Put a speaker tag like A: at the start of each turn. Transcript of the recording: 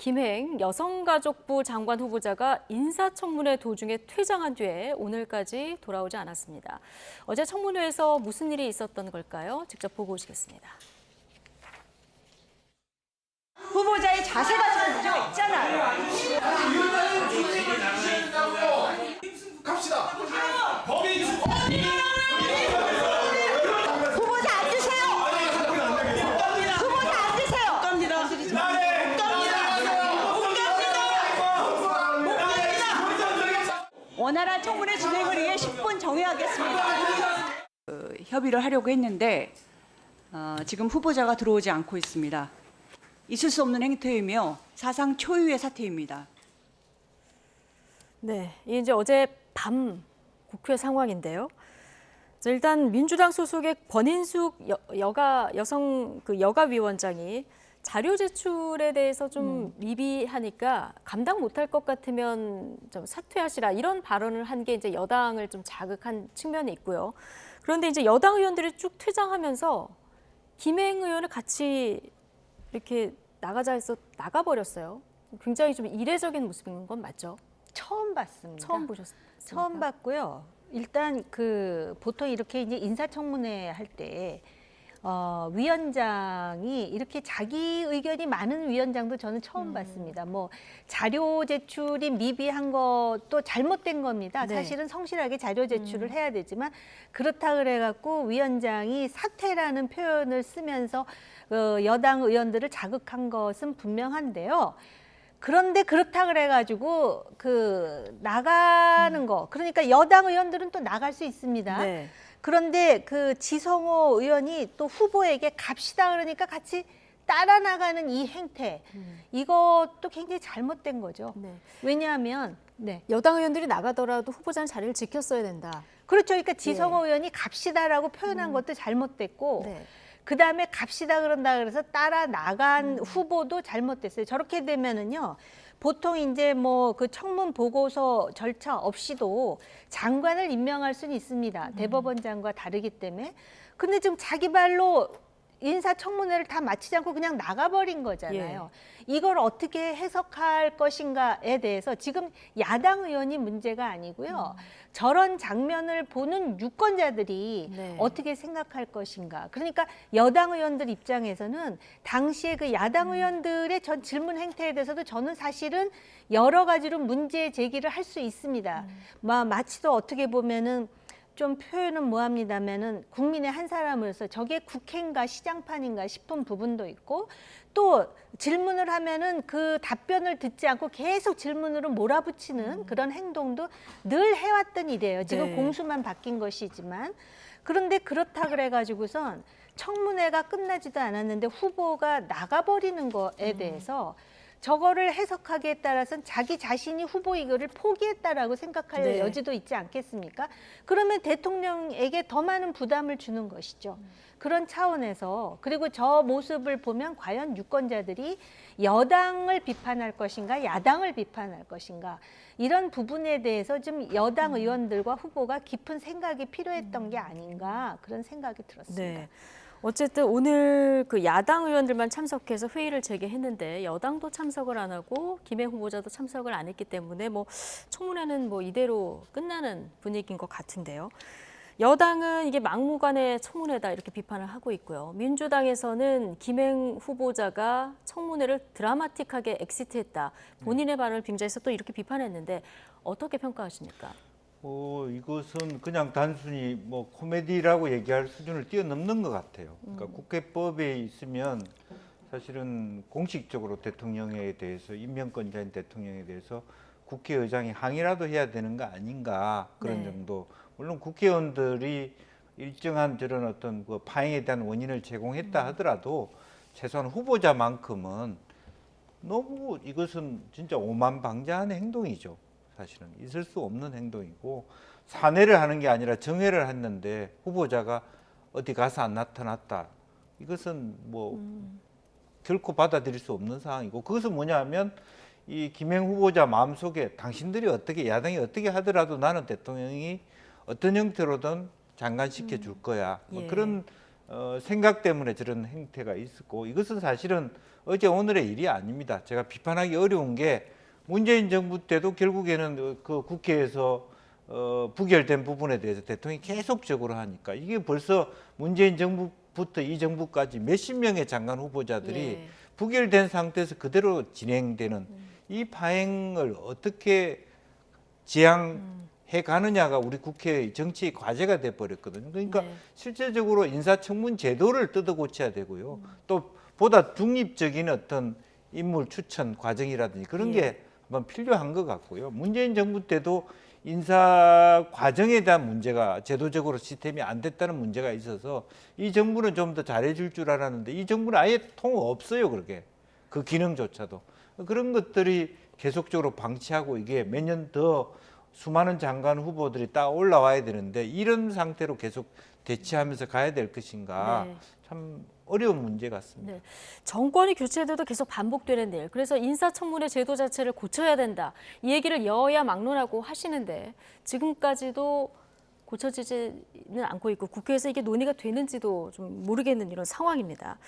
A: 김행 여성가족부 장관 후보자가 인사청문회 도중에 퇴장한 뒤에 오늘까지 돌아오지 않았습니다. 어제 청문회에서 무슨 일이 있었던 걸까요? 직접 보고 오시겠습니다.
B: 후보자의 자세가 좀 문제가 있잖아요.
C: 갑시다.
B: 후보자 앉으세요. 후보자 앉으세요. 원활한 청문회 진행을 위해 10분 정회하겠습니다. 협의를 하려고 했는데 지금 후보자가 들어오지 않고 있습니다. 있을 수 없는 행태이며 사상 초유의 사태입니다.
A: 네, 이제 어제 밤 국회 상황인데요. 일단 민주당 소속의 권인숙 여가위원장이 자료 제출에 대해서 좀 미비하니까 감당 못할 것 같으면 좀 사퇴하시라 이런 발언을 한 게 이제 여당을 좀 자극한 측면이 있고요. 그런데 이제 여당 의원들이 쭉 퇴장하면서 김행 의원을 같이 이렇게 나가자 해서 나가버렸어요. 굉장히 좀 이례적인 모습인 건 맞죠?
D: 처음 봤습니다.
A: 처음 보셨습니까?
D: 처음 봤고요. 일단 보통 이렇게 이제 인사청문회 할 때 위원장이 이렇게 자기 의견이 많은 위원장도 저는 처음 봤습니다. 뭐 자료 제출이 미비한 것도 잘못된 겁니다.
A: 네.
D: 사실은 성실하게 자료 제출을 해야 되지만 그렇다 그래갖고 위원장이 사퇴라는 표현을 쓰면서 여당 의원들을 자극한 것은 분명한데요. 그런데 그렇다 그래가지고 나가는 거, 그러니까 여당 의원들은 또 나갈 수 있습니다.
A: 네.
D: 그런데 지성호 의원이 또 후보에게 갑시다 그러니까 같이 따라 나가는 이 행태, 이것도 굉장히 잘못된 거죠.
A: 네.
D: 왜냐하면
A: 여당 의원들이 나가더라도 후보자는 자리를 지켰어야 된다.
D: 그렇죠. 그러니까 지성호 의원이 갑시다라고 표현한 것도 잘못됐고.
A: 네.
D: 그 다음에 갑시다 그런다 그래서 따라 나간 후보도 잘못됐어요. 저렇게 되면은요, 보통 이제 뭐 청문 보고서 절차 없이도 장관을 임명할 수는 있습니다. 대법원장과 다르기 때문에. 근데 지금 자기 발로 인사청문회를 다 마치지 않고 그냥 나가버린 거잖아요. 이걸 어떻게 해석할 것인가에 대해서 지금 야당 의원이 문제가 아니고요. 저런 장면을 보는 유권자들이
A: 네.
D: 어떻게 생각할 것인가. 그러니까 여당 의원들 입장에서는 당시에 야당 의원들의 전 질문 행태에 대해서도 저는 사실은 여러 가지로 문제 제기를 할 수 있습니다. 마치도 어떻게 보면은 좀 표현은 뭐합니다면은 국민의 한 사람으로서 저게 국회인가 시장판인가 싶은 부분도 있고, 또 질문을 하면은 그 답변을 듣지 않고 계속 질문으로 몰아붙이는 그런 행동도 늘 해왔던 일이에요. 지금
A: 네.
D: 공수만 바뀐 것이지만. 그런데 그렇다 그래가지고선 청문회가 끝나지도 않았는데 후보가 나가버리는 거에 대해서 저거를 해석하기에 따라서는 자기 자신이 후보 이거를 포기했다라고 생각할
A: 네.
D: 여지도 있지 않겠습니까? 그러면 대통령에게 더 많은 부담을 주는 것이죠. 그런 차원에서, 그리고 저 모습을 보면 과연 유권자들이 여당을 비판할 것인가 야당을 비판할 것인가, 이런 부분에 대해서 좀 여당 의원들과 후보가 깊은 생각이 필요했던 게 아닌가, 그런 생각이 들었습니다.
A: 네. 어쨌든 오늘 야당 의원들만 참석해서 회의를 재개했는데 여당도 참석을 안 하고 김행 후보자도 참석을 안 했기 때문에 청문회는 이대로 끝나는 분위기인 것 같은데요. 여당은 이게 막무가내 청문회다 이렇게 비판을 하고 있고요. 민주당에서는 김행 후보자가 청문회를 드라마틱하게 엑시트했다. 본인의 발언을 빙자해서 또 이렇게 비판했는데 어떻게 평가하십니까?
E: 이것은 그냥 단순히 코미디라고 얘기할 수준을 뛰어넘는 것 같아요. 그러니까 국회법에 있으면 사실은 공식적으로 대통령에 대해서, 임명권자인 대통령에 대해서 국회의장이 항의라도 해야 되는 거 아닌가, 그런
A: 네.
E: 정도. 물론 국회의원들이 일정한 저런 어떤 파행에 대한 원인을 제공했다 하더라도 최소한 후보자만큼은 너무 이것은 진짜 오만방자한 행동이죠. 사실은 있을 수 없는 행동이고, 사내를 하는 게 아니라 정회를 했는데 후보자가 어디 가서 안 나타났다. 이것은 결코 받아들일 수 없는 상황이고, 그것은 뭐냐면 이 김행 후보자 마음속에 당신들이 어떻게, 야당이 어떻게 하더라도 나는 대통령이 어떤 형태로든 장관 시켜줄 거야.
A: 예.
E: 그런 생각 때문에 저런 행태가 있었고 이것은 사실은 어제 오늘의 일이 아닙니다. 제가 비판하기 어려운 게 문재인 정부 때도 결국에는 그 국회에서 부결된 부분에 대해서 대통령이 계속적으로 하니까 이게 벌써 문재인 정부부터 이 정부까지 몇십 명의 장관 후보자들이
A: 예.
E: 부결된 상태에서 그대로 진행되는 이 파행을 어떻게 지향해 가느냐가 우리 국회의 정치의 과제가 돼 버렸거든요. 그러니까
A: 네.
E: 실제적으로 인사청문 제도를 뜯어 고쳐야 되고요. 또 보다 중립적인 어떤 인물 추천 과정이라든지 그런
A: 예.
E: 게 한번 필요한 것 같고요. 문재인 정부 때도 인사 과정에 대한 문제가 제도적으로 시스템이 안 됐다는 문제가 있어서 이 정부는 좀 더 잘해줄 줄 알았는데 이 정부는 아예 통 없어요. 그렇게 그 기능조차도 그런 것들이 계속적으로 방치하고 이게 몇 년 더 수많은 장관 후보들이 딱 올라와야 되는데 이런 상태로 계속 대치하면서 가야 될 것인가
A: 네.
E: 참 어려운 문제 같습니다.
A: 네. 정권이 교체돼도 계속 반복되는 일. 그래서 인사청문회 제도 자체를 고쳐야 된다. 이 얘기를 여야 막론하고 하시는데 지금까지도 고쳐지지는 않고 있고 국회에서 이게 논의가 되는지도 좀 모르겠는 이런 상황입니다.